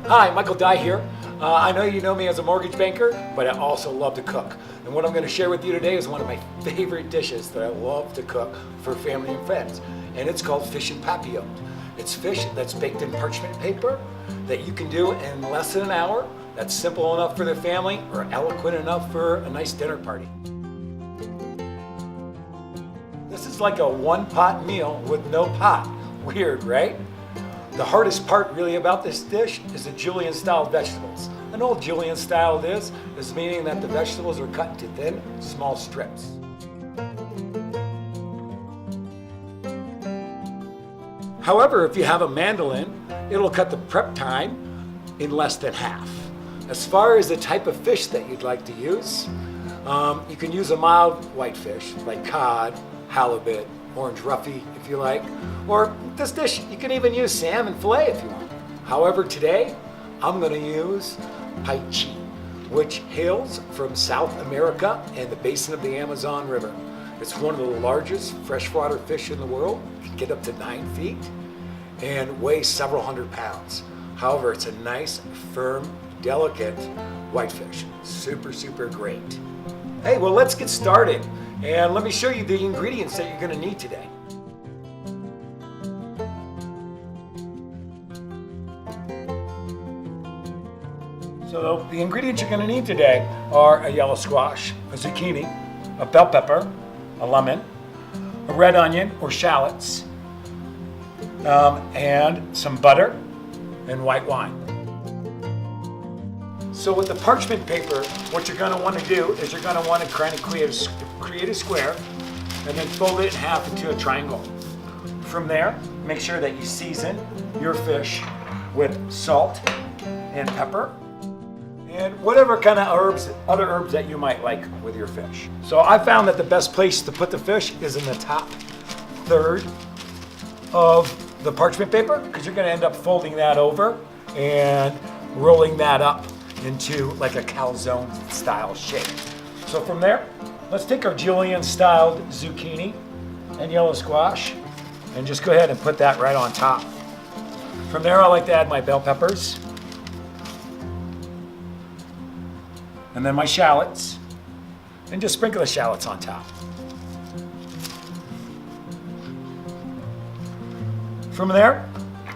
Hi, Michael Dye here. I know you know me as a mortgage banker, but I also love to cook. And what I'm going to share with you today is one of my favorite dishes that I love to cook for family and friends. And it's called Fish En Papillote. It's fish that's baked in parchment paper that you can do in less than an hour. That's simple enough for the family or eloquent enough for a nice dinner party. This is like a one-pot meal with no pot. Weird, right? The hardest part really about this dish is the julienne style vegetables. And all julienne style is meaning that the vegetables are cut into thin, small strips. However, if you have a mandolin, it'll cut the prep time in less than half. As far as the type of fish that you'd like to use, you can use a mild whitefish like cod, halibut, orange roughy if you like, or this dish you can even use salmon fillet if you want. However, today I'm going to use paiche, which hails from South America and the basin of the Amazon River. It's one of the largest freshwater fish in the world. It can get up to 9 feet and weigh several hundred pounds. However, it's a nice, firm, delicate whitefish. Super, super great. Hey, well, let's get started. And let me show you the ingredients that you're going to need today. So the ingredients you're going to need today are a yellow squash, a zucchini, a bell pepper, a lemon, a red onion or shallots, and some butter and white wine. So with the parchment paper, what you're going to want to do is you're going to want to kind of create a square and then fold it in half into a triangle. From there, make sure that you season your fish with salt and pepper and whatever kind of other herbs that you might like with your fish. So I found that the best place to put the fish is in the top third of the parchment paper, because you're going to end up folding that over and rolling that up into like a calzone style shape. So from there, let's take our julienne styled zucchini and yellow squash and just go ahead and put that right on top. From there, I like to add my bell peppers and then my shallots, and just sprinkle the shallots on top. From there,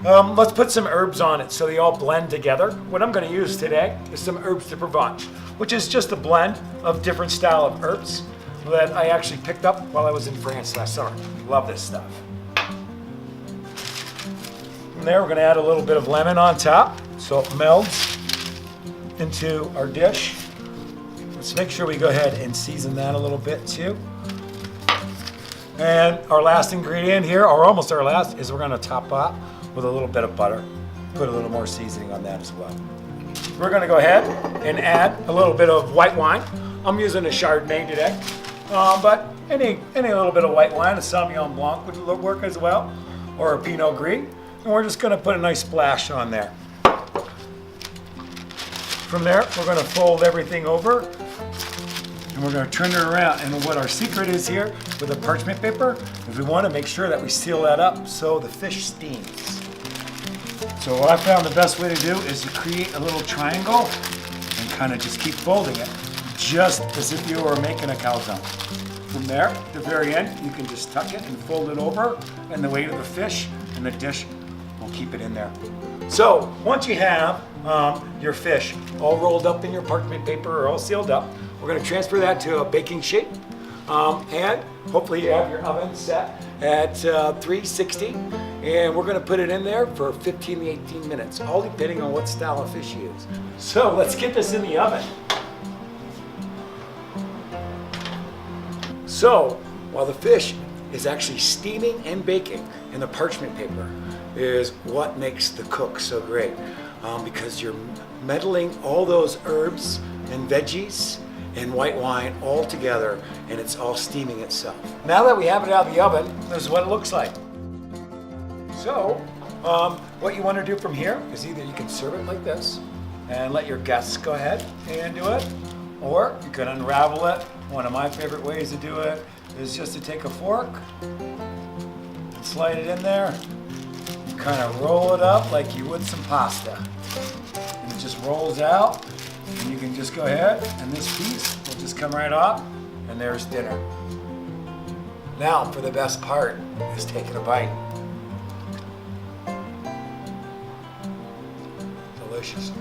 let's put some herbs on it so they all blend together. What I'm going to use today is some herbs de Provence, which is just a blend of different style of herbs that I actually picked up while I was in France last summer. Love this stuff. From there, we're going to add a little bit of lemon on top so it melds into our dish. Let's make sure we go ahead and season that a little bit too. And our last ingredient here, or almost our last, is we're going to top up with a little bit of butter. Put a little more seasoning on that as well. We're going to go ahead and add a little bit of white wine. I'm using a Chardonnay today, but any little bit of white wine, a Sauvignon Blanc would work as well, or a Pinot Gris. And we're just going to put a nice splash on there. From there, we're going to fold everything over, and we're going to turn it around. And what our secret is here with the parchment paper is we want to make sure that we seal that up so the fish steams. So what I found the best way to do is to create a little triangle and kind of just keep folding it, just as if you were making a calzone. From there, at the very end, you can just tuck it and fold it over, and the weight of the fish and the dish will keep it in there. So once you have your fish all rolled up in your parchment paper or all sealed up, we're going to transfer that to a baking sheet, and hopefully you have your oven set at 360, and we're going to put it in there for 15 to 18 minutes, all depending on what style of fish you use. So let's get this in the oven. So while the fish is actually steaming and baking in the parchment paper is what makes the cook so great, because you're meddling all those herbs and veggies and white wine all together, and it's all steaming itself. Now that we have it out of the oven, this is what it looks like. So what you want to do from here is either you can serve it like this and let your guests go ahead and do it, or you can unravel it. One of my favorite ways to do it is just to take a fork and slide it in there, kind of roll it up like you would some pasta. just rolls out, and you can just go ahead, and this piece will just come right off, and there's dinner. Now for the best part is taking a bite. Delicious.